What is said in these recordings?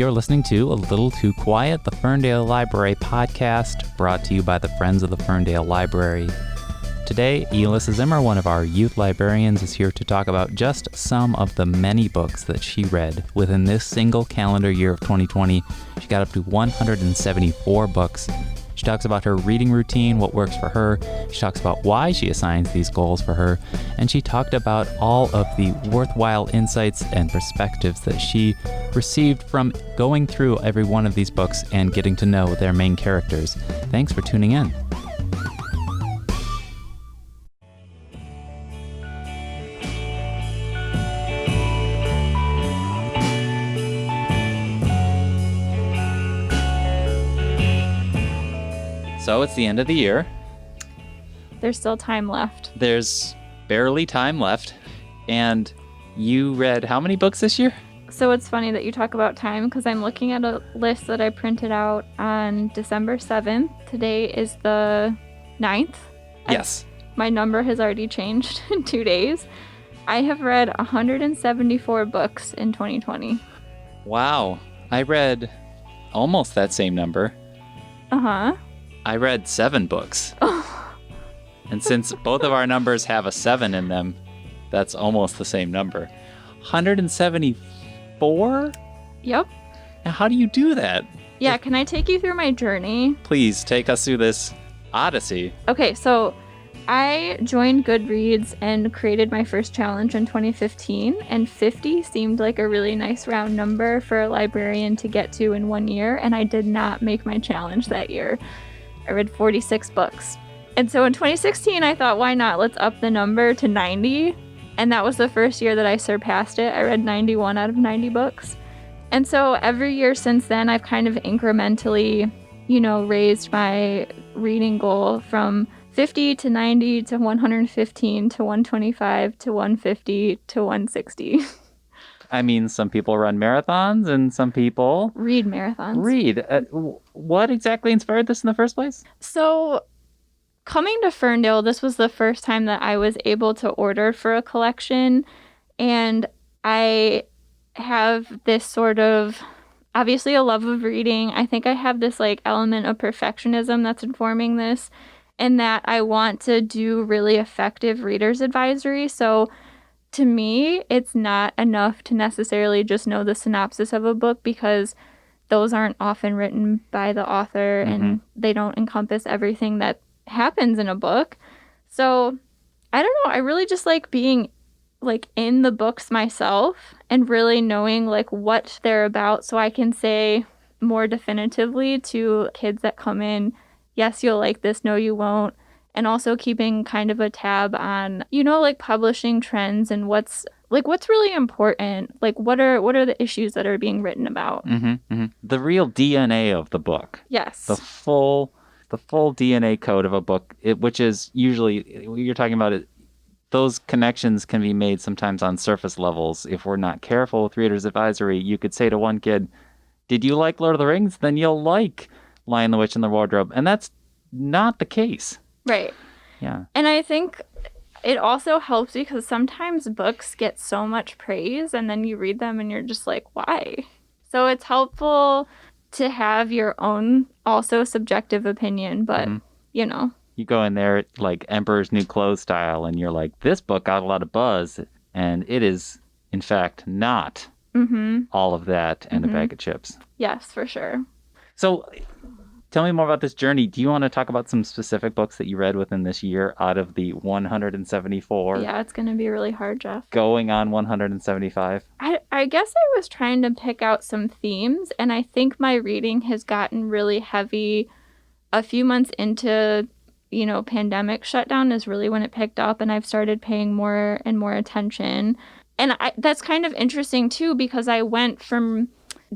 you're listening to A Little Too Quiet, the Ferndale Library podcast, brought to you by the Friends of the Ferndale Library. Today, Elissa Zimmer, one of our youth librarians, is here to talk about just some of the many books that she read within this single calendar year of 2020. She got up to 174 books. She talks about her reading routine, what works for her. She talks about why she assigns these goals for her. And she talked about all of the worthwhile insights and perspectives that she received from going through every one of these books and getting to know their main characters. Thanks for tuning in. So it's the end of the year. There's still time left. There's barely time left. And you read how many books this year? So it's funny that you talk about time because I'm looking at a list that I printed out on December 7th. Today is the 9th. Yes. My number has already changed in 2 days. I have read 174 books in 2020. Wow. I read almost that same number. Uh-huh. I read 7 books. And since both of our numbers have a 7 in them, that's almost the same number. 174? Yep. Now, how do you do that? Yeah, can I take you through my journey? Please take us through this odyssey. Okay, so I joined Goodreads and created my first challenge in 2015, and 50 seemed like a really nice round number for a librarian to get to in 1 year, and I did not make my challenge that year. I read 46 books. And so in 2016, I thought, why not? Let's up the number to 90. And that was the first year that I surpassed it. I read 91 out of 90 books. And so every year since then, I've kind of incrementally, raised my reading goal from 50 to 90 to 115 to 125 to 150 to 160. I mean, some people run marathons and some people read marathons. Read. What exactly inspired this in the first place? So coming to Ferndale, this was the first time that I was able to order for a collection. And I have this sort of, obviously a love of reading. I think I have this element of perfectionism that's informing this, and that I want to do really effective reader's advisory. So to me, it's not enough to necessarily just know the synopsis of a book because those aren't often written by the author and they don't encompass everything that happens in a book. So I don't know. I really just like being in the books myself and really knowing what they're about so I can say more definitively to kids that come in, yes, you'll like this, no, you won't. And also keeping kind of a tab on, publishing trends and what's really important. What are the issues that are being written about? The real DNA of the book. Yes. The full DNA code of a book, which is usually, you're talking about it, those connections can be made sometimes on surface levels. If we're not careful with Reader's Advisory, you could say to one kid, did you like Lord of the Rings? Then you'll like Lion, the Witch, and the Wardrobe. And that's not the case. Right. Yeah. And I think it also helps because sometimes books get so much praise and then you read them and you're just like, why? So it's helpful to have your own also subjective opinion, but you go in there like Emperor's New Clothes style and you're like, this book got a lot of buzz, and it is in fact not all of that and a bag of chips. Yes, for sure. So tell me more about this journey. Do you want to talk about some specific books that you read within this year out of the 174? Yeah, it's going to be really hard, Jeff. Going on 175? I guess I was trying to pick out some themes, and I think my reading has gotten really heavy a few months into, pandemic shutdown is really when it picked up, and I've started paying more and more attention. And that's kind of interesting, too, because I went from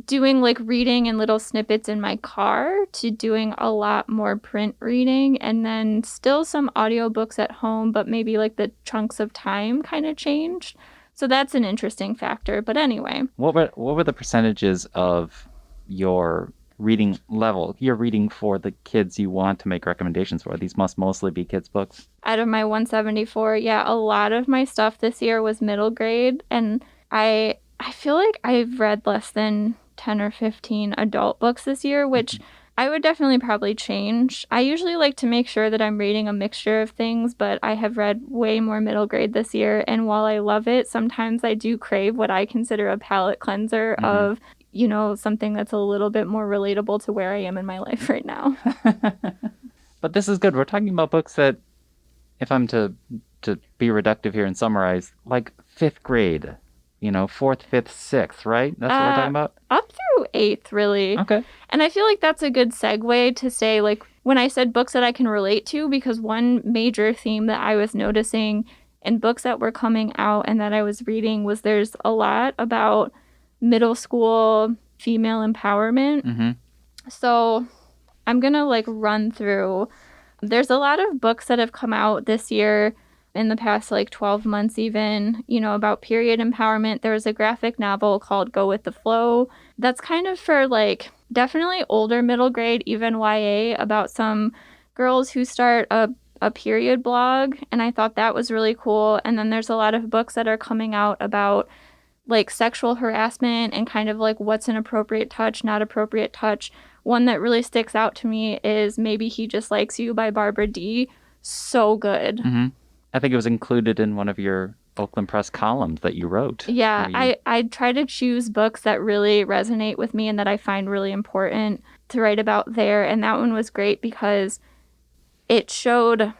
doing reading and little snippets in my car to doing a lot more print reading, and then still some audiobooks at home, but maybe the chunks of time kind of changed. So that's an interesting factor. But anyway. What were the percentages of your reading level? You're reading for the kids you want to make recommendations for. These must mostly be kids' books. Out of my 174, yeah, a lot of my stuff this year was middle grade, and I feel like I've read less than 10 or 15 adult books this year, which I would definitely probably change. I usually like to make sure that I'm reading a mixture of things, but I have read way more middle grade this year. And while I love it, sometimes I do crave what I consider a palate cleanser of, you know, something that's a little bit more relatable to where I am in my life right now. But this is good. We're talking about books that, if I'm to be reductive here and summarize, like 5th grade, you know, 4th, 5th, 6th, right? That's what we're talking about? Up through 8th, really. Okay. And I feel like that's a good segue to say, like, when I said books that I can relate to, because one major theme that I was noticing in books that were coming out and that I was reading was there's a lot about middle school female empowerment. So I'm going to, like, run through. There's a lot of books that have come out this year in the past, like, 12 months even, you know, about period empowerment. There was a graphic novel called Go With the Flow. That's kind of for, like, definitely older middle grade, even YA, about some girls who start a period blog. And I thought that was really cool. And then there's a lot of books that are coming out about, like, sexual harassment and kind of, like, what's an appropriate touch, not appropriate touch. One that really sticks out to me is Maybe He Just Likes You by Barbara D. So good. I think it was included in one of your Oakland Press columns that you wrote. Yeah, I try to choose books that really resonate with me and that I find really important to write about there. And that one was great because it showed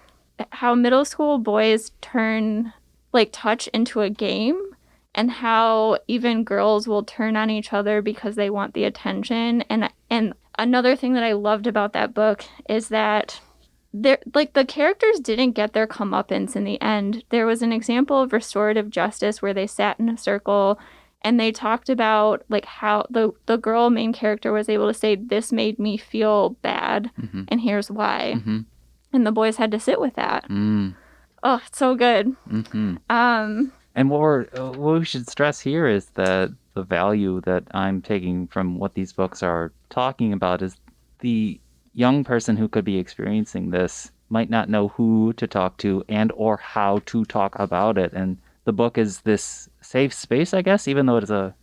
how middle school boys turn, like, touch into a game, and how even girls will turn on each other because they want the attention. And another thing that I loved about that book is that the characters didn't get their comeuppance in the end. There was an example of restorative justice where they sat in a circle and they talked about, like, how the girl main character was able to say, this made me feel bad, and here's why. And the boys had to sit with that. Oh, it's so good. And what we should stress here is that the value that I'm taking from what these books are talking about is the young person who could be experiencing this might not know who to talk to and or how to talk about it. And the book is this safe space, I guess, even though it is a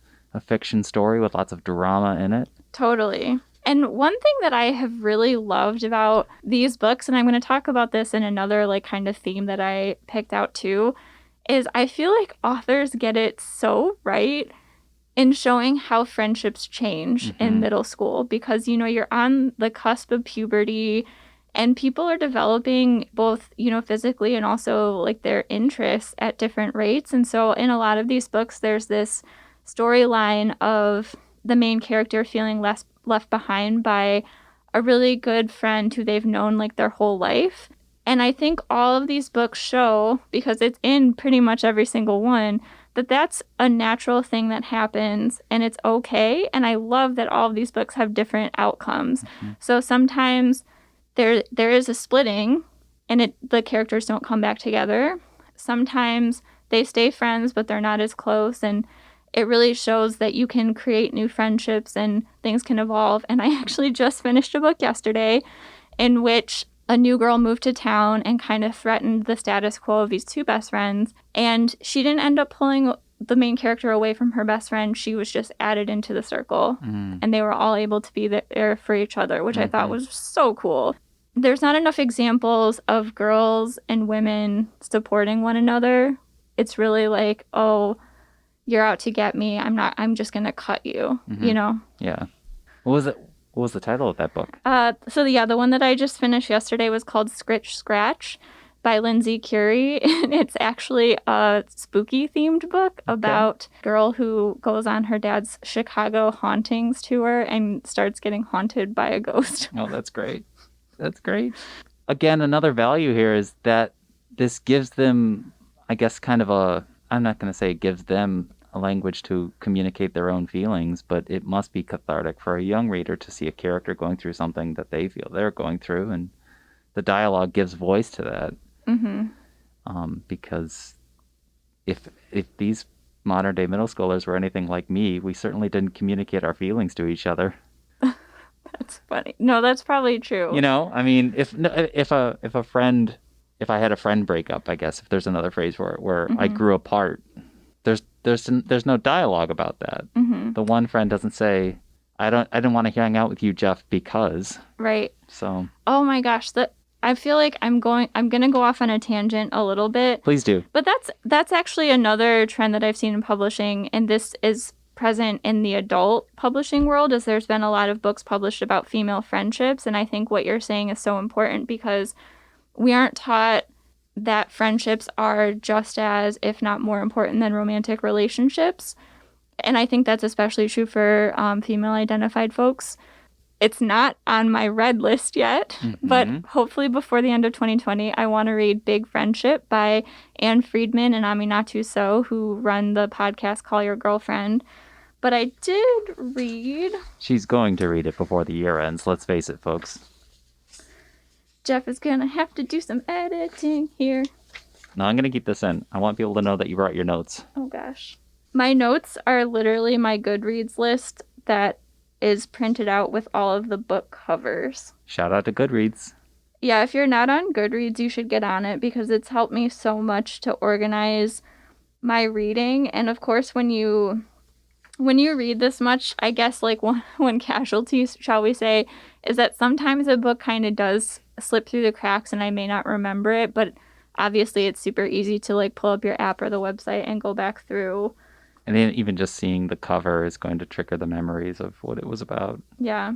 fiction story with lots of drama in it. Totally. And one thing that I have really loved about these books, and I'm going to talk about this in another, like, kind of theme that I picked out too, is I feel like authors get it so right in showing how friendships change in middle school, because, you know, you're on the cusp of puberty and people are developing both, you know, physically and also, like, their interests at different rates. And so in a lot of these books, there's this storyline of the main character feeling left behind by a really good friend who they've known, like, their whole life. And I think all of these books show, because it's in pretty much every single one, that that's a natural thing that happens and it's okay. And I love that all of these books have different outcomes. So sometimes there is a splitting and the characters don't come back together. Sometimes they stay friends, but they're not as close. And it really shows that you can create new friendships and things can evolve. And I actually just finished a book yesterday in which a new girl moved to town and kind of threatened the status quo of these two best friends. And she didn't end up pulling the main character away from her best friend. She was just added into the circle. And they were all able to be there for each other, which I thought was so cool. There's not enough examples of girls and women supporting one another. It's really like, oh, you're out to get me. I'm just going to cut you, you know? Yeah. What was the title of that book? The one that I just finished yesterday was called Scritch Scratch by Lindsay Curie. And it's actually a spooky themed book about a girl who goes on her dad's Chicago hauntings tour and starts getting haunted by a ghost. Oh, that's great. That's great. Again, another value here is that this gives them, I guess, kind of I'm not going to say it gives them a language to communicate their own feelings, but it must be cathartic for a young reader to see a character going through something that they feel they're going through, and the dialogue gives voice to that. Because if these modern day middle schoolers were anything like me, we certainly didn't communicate our feelings to each other. That's funny. No, that's probably true. You know, I mean, if I had a friend breakup, I guess, if there's another phrase for it, where I grew apart, there's no dialogue about that. The one friend doesn't say, I didn't want to hang out with you, Jeff, because. Right. So. Oh my gosh, I feel like I'm gonna go off on a tangent a little bit. Please do. But that's actually another trend that I've seen in publishing, and this is present in the adult publishing world, is there's been a lot of books published about female friendships, and I think what you're saying is so important because we aren't taught that friendships are just as, if not more important than romantic relationships. And I think that's especially true for female identified folks. It's not on my read list yet, but hopefully before the end of 2020, I want to read Big Friendship by Anne Friedman and Aminatu So, who run the podcast Call Your Girlfriend. But I did read... She's going to read it before the year ends, let's face it, folks. Jeff is going to have to do some editing here. No, I'm going to keep this in. I want people to know that you brought your notes. Oh, gosh. My notes are literally my Goodreads list that is printed out with all of the book covers. Shout out to Goodreads. Yeah, if you're not on Goodreads, you should get on it because it's helped me so much to organize my reading. And of course, when you read this much, I guess like one casualty, shall we say, is that sometimes a book kind of does slip through the cracks and I may not remember it, but obviously it's super easy to like pull up your app or the website and go back through. And then even just seeing the cover is going to trigger the memories of what it was about. Yeah.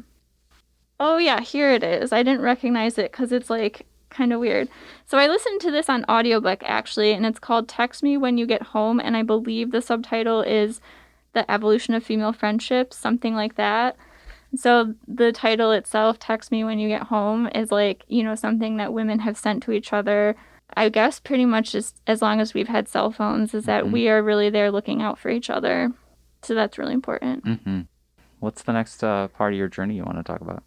Oh yeah, here it is. I didn't recognize it because it's like kind of weird. So I listened to this on audiobook actually, and it's called Text Me When You Get Home, and I believe the subtitle is The Evolution of Female Friendships, something like that. So the title itself, Text Me When You Get Home, is like, you know, something that women have sent to each other, I guess pretty much just as long as we've had cell phones, is that we are really there looking out for each other. So that's really important. What's the next part of your journey you want to talk about?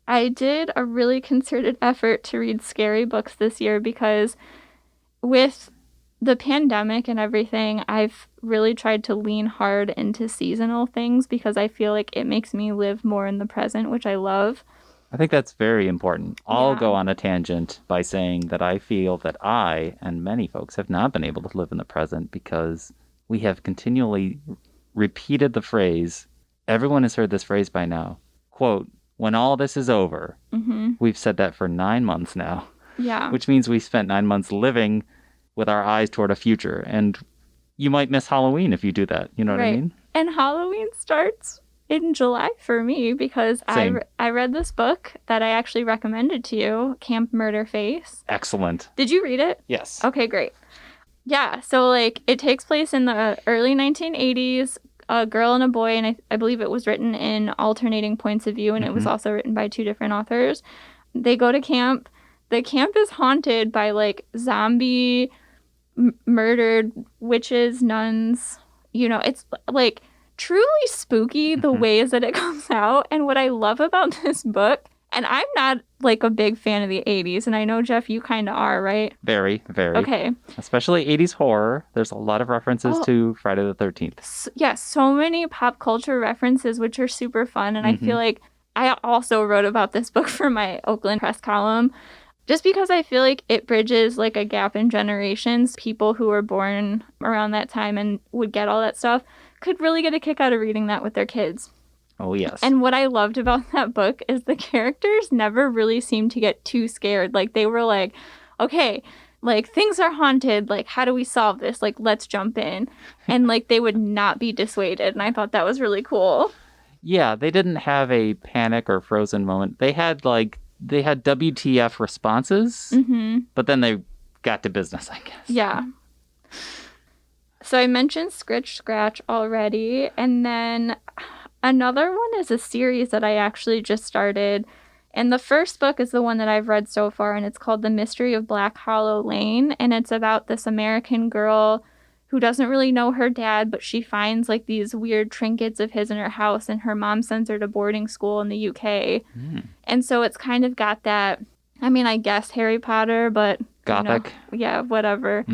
I did a really concerted effort to read scary books this year because with the pandemic and everything, I've really tried to lean hard into seasonal things because I feel like it makes me live more in the present, which I love. I think that's very important. I'll go on a tangent by saying that I feel that I and many folks have not been able to live in the present because we have continually repeated the phrase, everyone has heard this phrase by now, quote, when all this is over. We've said that for 9 months now. Yeah. Which means we spent 9 months living with our eyes toward a future. And you might miss Halloween if you do that. You know what I mean? And Halloween starts in July for me because I read this book that I actually recommended to you, Camp Murder Face. Excellent. Did you read it? Yes. Okay, great. Yeah, so like it takes place in the early 1980s. A girl and a boy, and I believe it was written in alternating points of view, and it was also written by 2 different authors. They go to camp. The camp is haunted by like zombie murdered witches, nuns. You know, it's like truly spooky the ways that it comes out. And what I love about this book, and I'm not like a big fan of the 80s, and I know, Jeff, you kind of are, right? Very, very. Okay. Especially 80s horror. There's a lot of references to Friday the 13th. Yeah, so many pop culture references, which are super fun. And I feel like I also wrote about this book for my Oakland Press column, just because I feel like it bridges like a gap in generations. People who were born around that time and would get all that stuff could really get a kick out of reading that with their kids. Oh, yes. And what I loved about that book is the characters never really seemed to get too scared. Like, they were like, okay, like, things are haunted. Like, how do we solve this? Like, let's jump in. And, like, they would not be dissuaded. And I thought that was really cool. Yeah, they didn't have a panic or frozen moment. They had WTF responses, but then they got to business, I guess. Yeah. So I mentioned Scritch Scratch already. And then another one is a series that I actually just started. And the first book is the one that I've read so far, and it's called The Mystery of Black Hollow Lane. And it's about this American girl who doesn't really know her dad, but she finds like these weird trinkets of his in her house, and her mom sends her to boarding school in the UK. And so it's kind of got that, I mean, I guess Harry Potter, but Gothic. You know, yeah, whatever.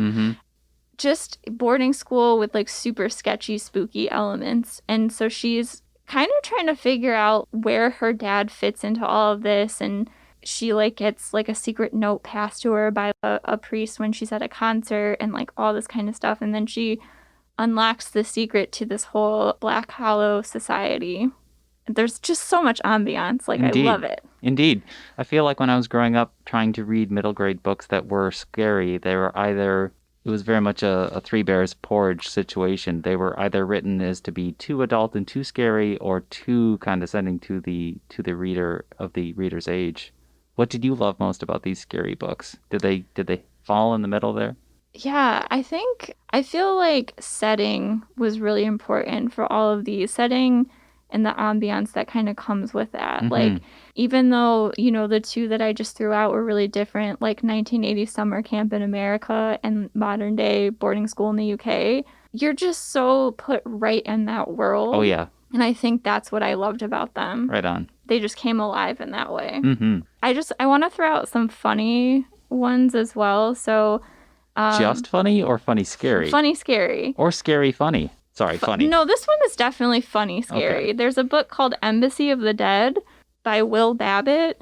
Just boarding school with like super sketchy, spooky elements. And so she's kind of trying to figure out where her dad fits into all of this, and she like gets like a secret note passed to her by a priest when she's at a concert and like all this kind of stuff, and then she unlocks the secret to this whole Black Hollow society. there's just so much ambiance. Like, Indeed. I love it. Indeed. I feel like when I was growing up trying to read middle grade books that were scary, they were either, it was very much a Three Bears porridge situation. They were either written as to be too adult and too scary or too condescending to the reader of the reader's age. What did you love most about these scary books? Did they fall in the middle there? Yeah, I feel like setting was really important for all of these. Setting and the ambiance that kind of comes with that. Mm-hmm. Like, even though, the two that I just threw out were really different, like 1980 summer camp in America and modern day boarding school in the UK, you're just so put right in that world. Oh, yeah. And I think that's what I loved about them. Right on. They just came alive in that way. Mm-hmm. I want to throw out some funny ones as well. So... just funny or funny scary? Funny scary. Or scary funny? Sorry, funny. No, this one is definitely funny scary. Okay. There's a book called Embassy of the Dead by Will Babbitt.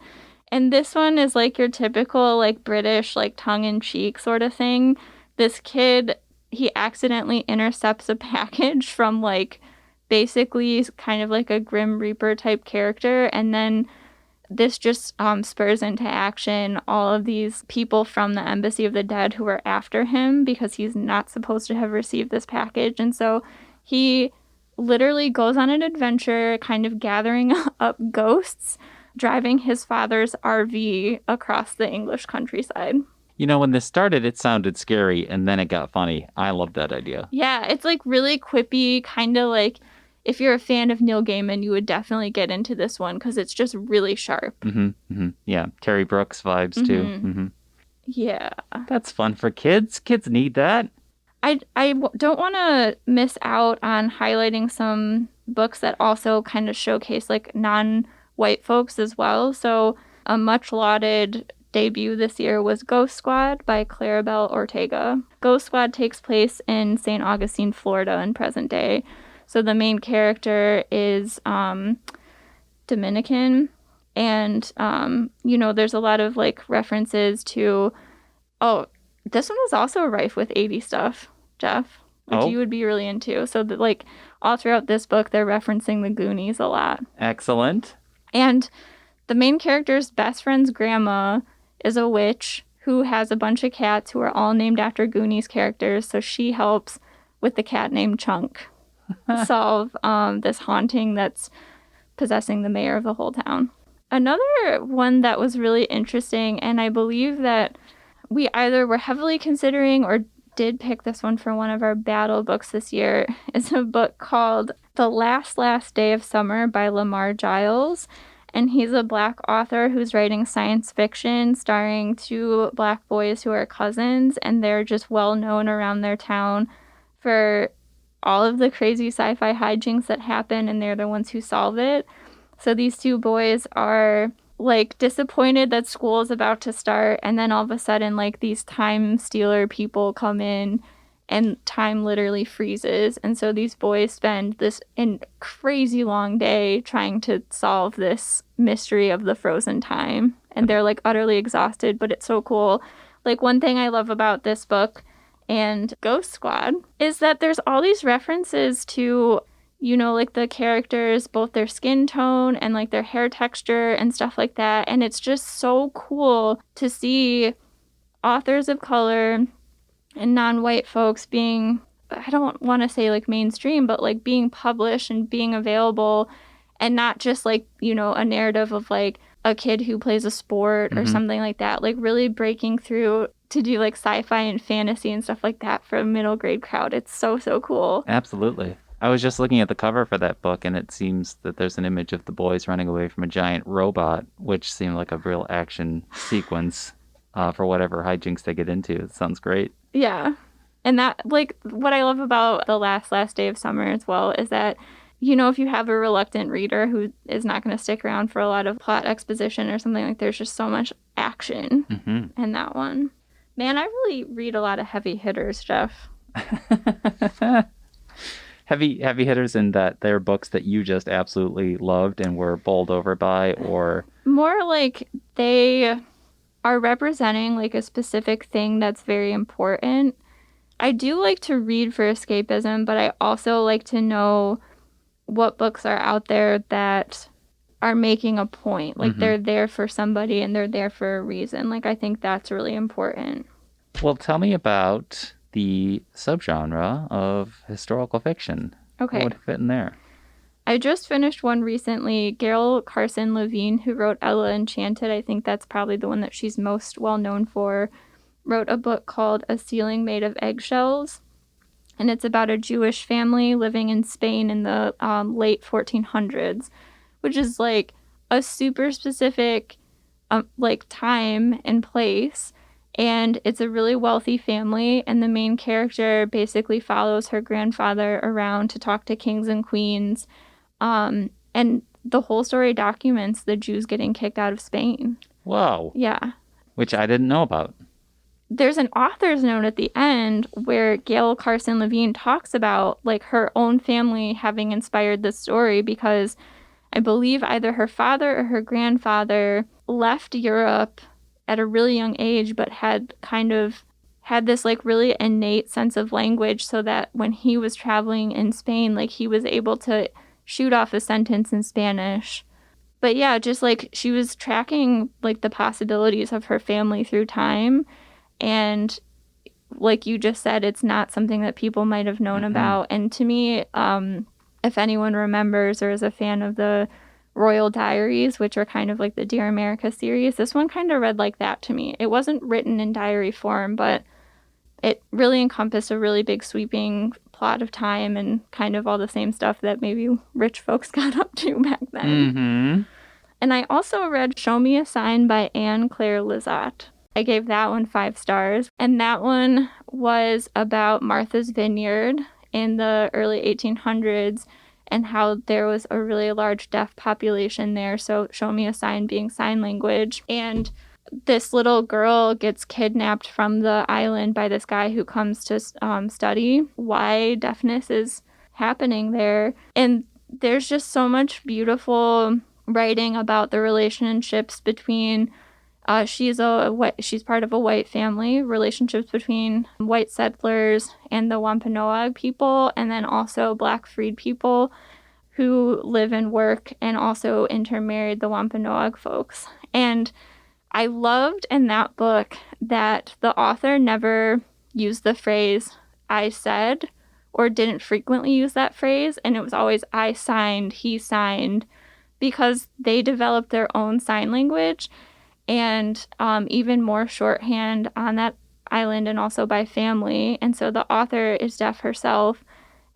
And this one is like your typical like British like tongue-in-cheek sort of thing. This kid, he accidentally intercepts a package from like basically kind of like a Grim Reaper type character, and then this just spurs into action all of these people from the Embassy of the Dead who are after him because he's not supposed to have received this package. And so he literally goes on an adventure kind of gathering up ghosts, driving his father's RV across the English countryside. When this started, it sounded scary, and then it got funny. I love that idea. Yeah, it's like really quippy, kind of like... If you're a fan of Neil Gaiman, you would definitely get into this one because it's just really sharp. Mm-hmm, mm-hmm. Yeah, Terry Brooks vibes too. Mm-hmm. Yeah. That's fun for kids. Kids need that. I don't want to miss out on highlighting some books that also kind of showcase like non-white folks as well. So a much lauded debut this year was Ghost Squad by Claribel Ortega. Ghost Squad takes place in St. Augustine, Florida in present day. So the main character is Dominican, and, there's a lot of, like, references to... Oh, this one is also rife with 80s stuff, Jeff, which you would be really into. So, like, all throughout this book, they're referencing the Goonies a lot. Excellent. And the main character's best friend's grandma is a witch who has a bunch of cats who are all named after Goonies characters, so she helps with the cat named Chunk solve this haunting that's possessing the mayor of the whole town. Another one that was really interesting, and I believe that we either were heavily considering or did pick this one for one of our battle books this year, is a book called The Last Day of Summer by Lamar Giles. And he's a Black author who's writing science fiction starring two Black boys who are cousins, and they're just well known around their town for all of the crazy sci-fi hijinks that happen, and they're the ones who solve it. So these two boys are like disappointed that school is about to start, and then all of a sudden like these time stealer people come in and time literally freezes, and so these boys spend this crazy long day trying to solve this mystery of the frozen time, and they're like utterly exhausted, but it's so cool. Like, one thing I love about this book and Ghost Squad is that there's all these references to, like the characters, both their skin tone and like their hair texture and stuff like that. And it's just so cool to see authors of color and non-white folks being, I don't want to say like mainstream, but like being published and being available, and not just like, a narrative of like a kid who plays a sport or something like that, like really breaking through to do like sci-fi and fantasy and stuff like that for a middle grade crowd. It's so cool. Absolutely. I was just looking at the cover for that book, and it seems that there's an image of the boys running away from a giant robot, which seemed like a real action sequence for whatever hijinks they get into. It sounds great. Yeah. And that, like, what I love about The Last Day of Summer as well is that, if you have a reluctant reader who is not going to stick around for a lot of plot exposition or something, like, there's just so much action in that one. Man, I really read a lot of heavy hitters, Jeff. Heavy hitters in that they're books that you just absolutely loved and were bowled over by, or... More like they are representing like a specific thing that's very important. I do like to read for escapism, but I also like to know what books are out there that are making a point. Like, they're there for somebody and they're there for a reason. Like, I think that's really important. Well, tell me about the subgenre of historical fiction. Okay. What would fit in there? I just finished one recently. Gail Carson Levine, who wrote Ella Enchanted, I think that's probably the one that she's most well known for, wrote a book called A Ceiling Made of Eggshells. And it's about a Jewish family living in Spain in the late 1400s, which is like a super specific like time and place. And it's a really wealthy family, and the main character basically follows her grandfather around to talk to kings and queens. And the whole story documents the Jews getting kicked out of Spain. Whoa. Yeah. Which I didn't know about. There's an author's note at the end where Gail Carson Levine talks about like her own family having inspired this story, because I believe either her father or her grandfather left Europe at a really young age, but had this like really innate sense of language, so that when he was traveling in Spain, like he was able to shoot off a sentence in Spanish. But yeah, just like she was tracking like the possibilities of her family through time. And like you just said, it's not something that people might have known about. And to me, if anyone remembers or is a fan of the Royal Diaries, which are kind of like the Dear America series, this one kind of read like that to me. It wasn't written in diary form, but it really encompassed a really big sweeping plot of time and kind of all the same stuff that maybe rich folks got up to back then. And I also read Show Me a Sign by Anne Claire Lizotte. I gave that one 5 stars. And that one was about Martha's Vineyard in the early 1800s and how there was a really large deaf population there. So Show Me a Sign being sign language. And this little girl gets kidnapped from the island by this guy who comes to study why deafness is happening there. And there's just so much beautiful writing about the relationships between she's part of a white family, relationships between white settlers and the Wampanoag people, and then also black freed people who live and work and also intermarried the Wampanoag folks. And I loved in that book that the author never used the phrase "I said" or didn't frequently use that phrase, and it was always "I signed," "he signed," because they developed their own sign language and even more shorthand on that island and also by family. And so the author is deaf herself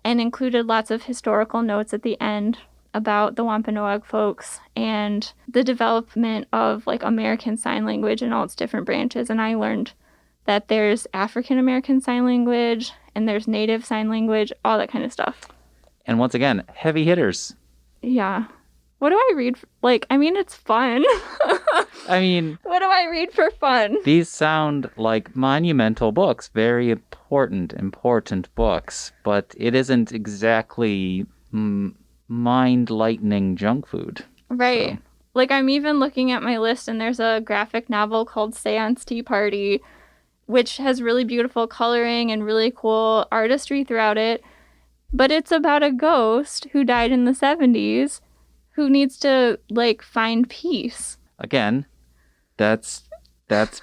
and included lots of historical notes at the end about the Wampanoag folks and the development of like American Sign Language and all its different branches. And I learned that there's African American Sign Language and there's Native Sign Language, all that kind of stuff. And once again, heavy hitters. Yeah. What do I read? It's fun. What do I read for fun? These sound like monumental books, very important books, but it isn't exactly mind-lightening junk food. Right. So. Like, I'm even looking at my list, and there's a graphic novel called Seance Tea Party, which has really beautiful coloring and really cool artistry throughout it. But it's about a ghost who died in the 70s who needs to, like, find peace. Again, that's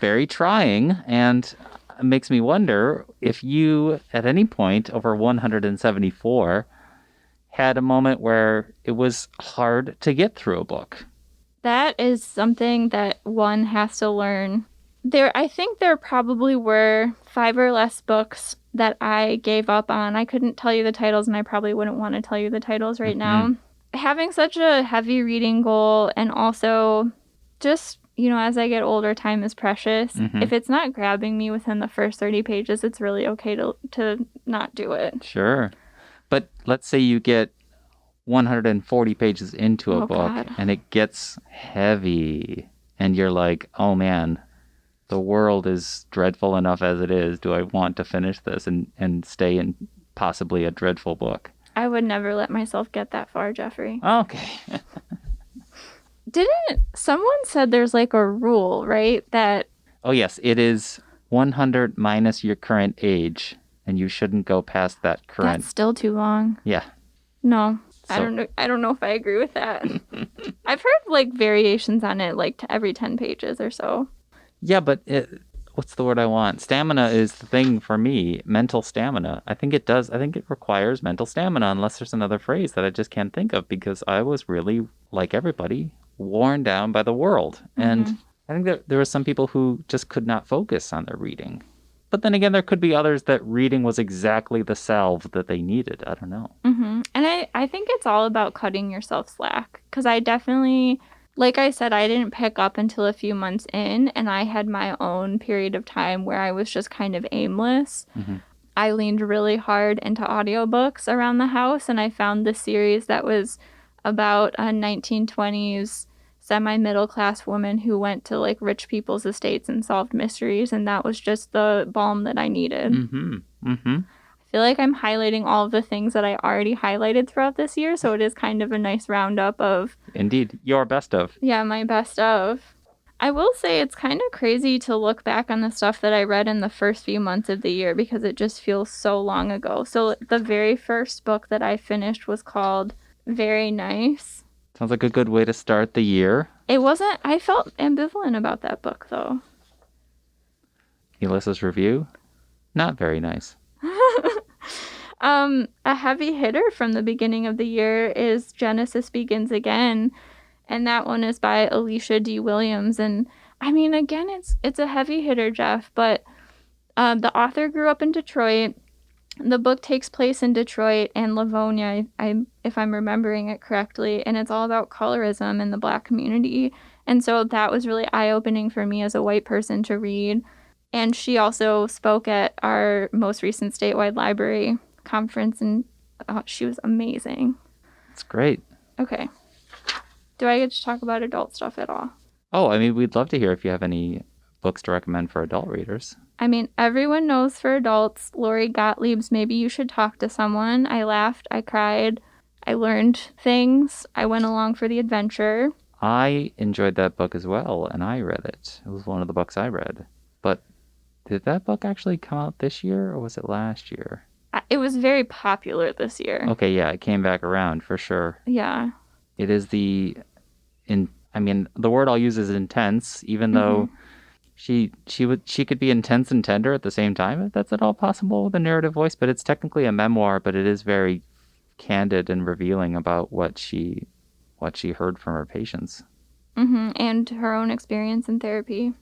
very trying, and it makes me wonder if you, at any point over 174, had a moment where it was hard to get through a book. That is something that one has to learn. I think there probably were 5 or less books that I gave up on. I couldn't tell you the titles, and I probably wouldn't want to tell you the titles right now. Having such a heavy reading goal, and also just, as I get older, time is precious. If it's not grabbing me within the first 30 pages, it's really okay to not do it. Sure. But let's say you get 140 pages into a book, God. And it gets heavy, and you're like, oh man, the world is dreadful enough as it is. Do I want to finish this and stay in possibly a dreadful book? I would never let myself get that far, Jeffrey. Okay. Someone said there's like a rule, right? That. Oh yes, it is 100 minus your current age, and you shouldn't go past that current. That's still too long. Yeah. No. So, I don't know if I agree with that. I've heard like variations on it, like every 10 pages or so. Yeah, but what's the word I want? Stamina is the thing for me. Mental stamina. I think it does. I think it requires mental stamina, unless there's another phrase that I just can't think of, because I was really, like everybody, worn down by the world. And I think that there were some people who just could not focus on their reading. But then again, there could be others that reading was exactly the salve that they needed. I don't know. And I think it's all about cutting yourself slack. Because I definitely, like I said, I didn't pick up until a few months in. And I had my own period of time where I was just kind of aimless. I leaned really hard into audiobooks around the house. And I found this series that was about a 1920s semi-middle class woman who went to like rich people's estates and solved mysteries, and that was just the balm that I needed. I feel like I'm highlighting all of the things that I already highlighted throughout this year, so it is kind of a nice roundup of... Indeed. Your best of. Yeah, my best of. I will say it's kind of crazy to look back on the stuff that I read in the first few months of the year because it just feels so long ago. So the very first book that I finished was called Very Nice. Sounds like a good way to start the year. It wasn't... I felt ambivalent about that book, though. Elissa's review? Not very nice. A heavy hitter from the beginning of the year is Genesis Begins Again, and that one is by Alicia D. Williams. And I mean, again, it's a heavy hitter, Jeff, but the author grew up in Detroit. The book takes place in Detroit and Livonia, if I'm remembering it correctly, and it's all about colorism in the Black community. And so that was really eye-opening for me as a white person to read. And she also spoke at our most recent statewide library conference, and she was amazing. That's great. Okay. Do I get to talk about adult stuff at all? Oh, I mean, we'd love to hear if you have any books to recommend for adult readers. I mean, everyone knows for adults, Lori Gottlieb's Maybe You Should Talk to Someone. I laughed, I cried, I learned things, I went along for the adventure. I enjoyed that book as well, and I read it. It was one of the books I read. But did that book actually come out this year, or was it last year? It was very popular this year. Okay, yeah, it came back around for sure. Yeah. It is the word I'll use is intense, even though she could be intense and tender at the same time, if that's at all possible with a narrative voice. But it's technically a memoir, but it is very candid and revealing about what she heard from her patients. And her own experience in therapy.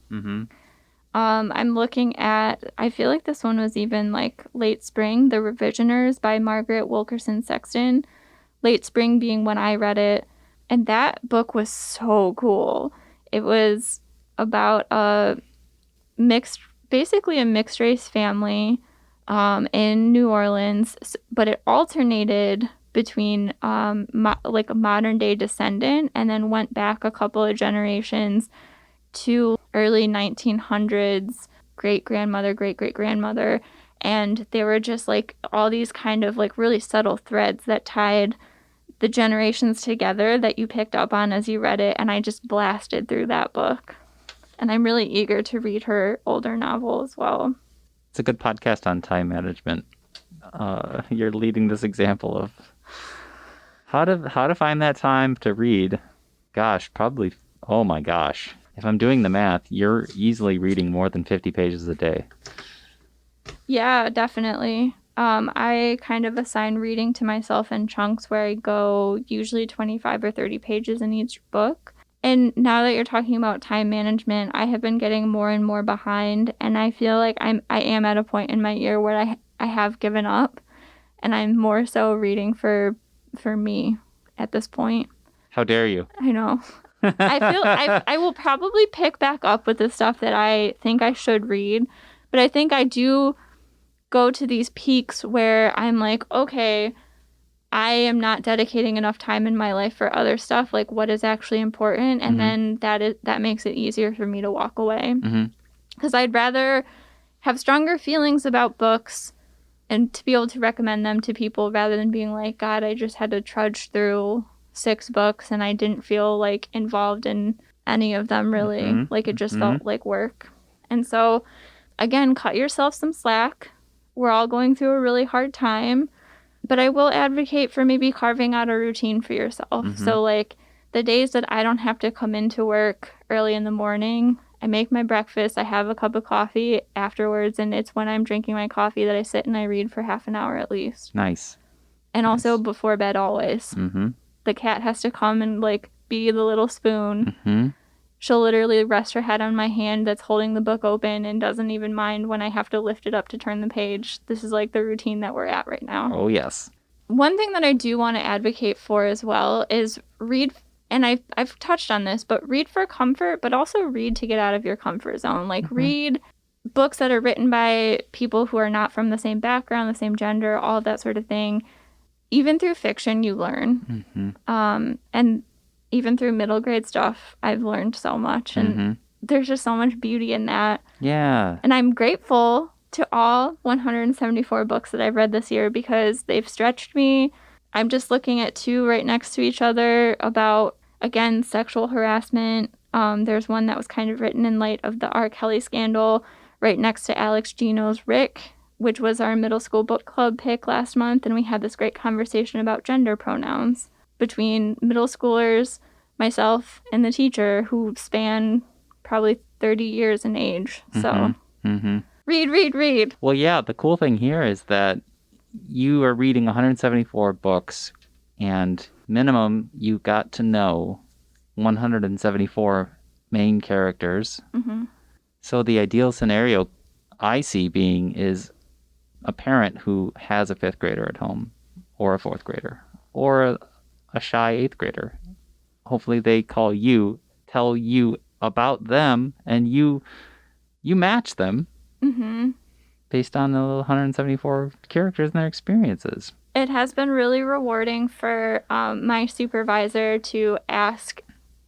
I'm looking at, I feel like this one was even like late spring, The Revisioners by Margaret Wilkerson Sexton. Late spring being when I read it. And that book was so cool. It was about basically a mixed race family in New Orleans, but it alternated between like a modern day descendant and then went back a couple of generations to early 1900s great-grandmother, great-great-grandmother, and they were just like all these kind of like really subtle threads that tied the generations together that you picked up on as you read it, and I just blasted through that book. And I'm really eager to read her older novel as well. It's a good podcast on time management. You're leading this example of how to find that time to read. Gosh, probably, oh my gosh. If I'm doing the math, you're easily reading more than 50 pages a day. Yeah, definitely. I kind of assign reading to myself in chunks where I go usually 25 or 30 pages in each book. And now that you're talking about time management, I have been getting more and more behind, and I feel like I am at a point in my year where I have given up, and I'm more so reading for me at this point. How dare you? I know. I will probably pick back up with the stuff that I think I should read, but I think I do go to these peaks where I'm like, okay, I am not dedicating enough time in my life for other stuff, like what is actually important, and then that makes it easier for me to walk away. Because I'd rather have stronger feelings about books and to be able to recommend them to people rather than being like, God, I just had to trudge through 6 books and I didn't feel like involved in any of them really. Like it just felt like work. And so, again, cut yourself some slack. We're all going through a really hard time. But I will advocate for maybe carving out a routine for yourself. So, like, the days that I don't have to come into work early in the morning, I make my breakfast, I have a cup of coffee afterwards, and it's when I'm drinking my coffee that I sit and I read for half an hour at least. Nice. And also before bed always. The cat has to come and, like, be the little spoon. She'll literally rest her head on my hand that's holding the book open and doesn't even mind when I have to lift it up to turn the page. This is, like, the routine that we're at right now. Oh, yes. One thing that I do want to advocate for as well is read, and I've touched on this, but read for comfort, but also read to get out of your comfort zone. Like, read books that are written by people who are not from the same background, the same gender, all of that sort of thing. Even through fiction, you learn. And even through middle grade stuff, I've learned so much. And there's just so much beauty in that. Yeah. And I'm grateful to all 174 books that I've read this year because they've stretched me. I'm just looking at 2 right next to each other about, again, sexual harassment. There's one that was kind of written in light of the R. Kelly scandal right next to Alex Gino's Rick, which was our middle school book club pick last month. And we had this great conversation about gender pronouns between middle schoolers, myself, and the teacher, who span probably 30 years in age. So read. Well, yeah, the cool thing here is that you are reading 174 books, and minimum you got to know 174 main characters. So the ideal scenario I see being is a parent who has a 5th grader at home, or a 4th grader, or a shy 8th grader. Hopefully they call you, tell you about them, and you match them based on the 174 characters and their experiences. It has been really rewarding for my supervisor to ask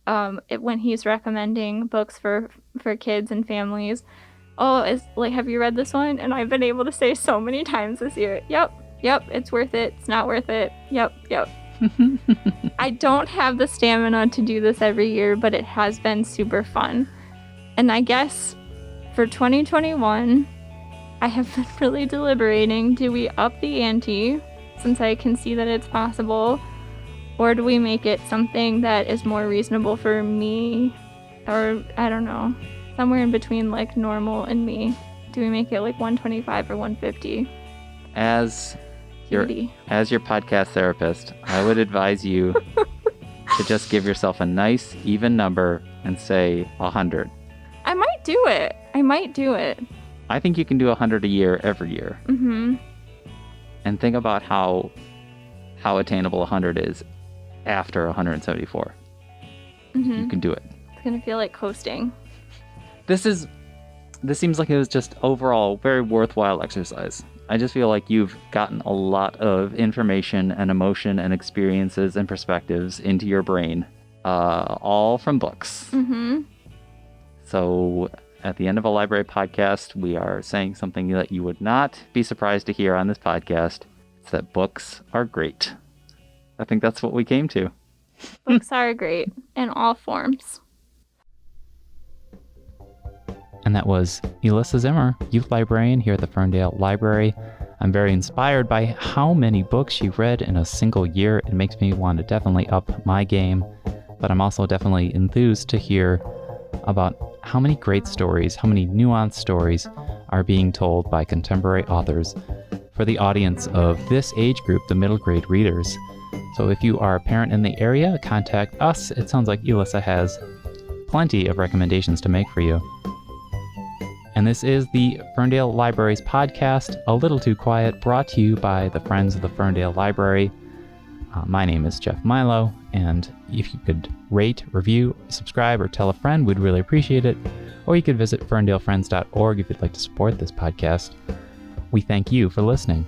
when he's recommending books for kids and families, have you read this one? And I've been able to say so many times this year, yep, it's worth it, it's not worth it, yep. I don't have the stamina to do this every year, but it has been super fun. And I guess for 2021, I have been really deliberating, do we up the ante, since I can see that it's possible, or do we make it something that is more reasonable for me, or I don't know, somewhere in between like normal and me? Do we make it like 125 or 150? As your podcast therapist, I would advise you to just give yourself a nice even number and say 100. I might do it. I think you can do 100 a year every year. And think about how attainable 100 is after 174. You can do it. It's gonna feel like coasting. This seems like it was just overall very worthwhile exercise. I just feel like you've gotten a lot of information and emotion and experiences and perspectives into your brain, all from books. So at the end of a library podcast, we are saying something that you would not be surprised to hear on this podcast. It's that books are great. I think that's what we came to. Books are great in all forms. And that was Elissa Zimmer, youth librarian here at the Ferndale Library. I'm very inspired by how many books she read in a single year. It makes me want to definitely up my game, but I'm also definitely enthused to hear about how many great stories, how many nuanced stories are being told by contemporary authors for the audience of this age group, the middle grade readers. So if you are a parent in the area, contact us. It sounds like Elissa has plenty of recommendations to make for you. And this is the Ferndale Library's podcast, A Little Too Quiet, brought to you by the Friends of the Ferndale Library. My name is Jeff Milo, and if you could rate, review, subscribe, or tell a friend, we'd really appreciate it. Or you could visit ferndalefriends.org if you'd like to support this podcast. We thank you for listening.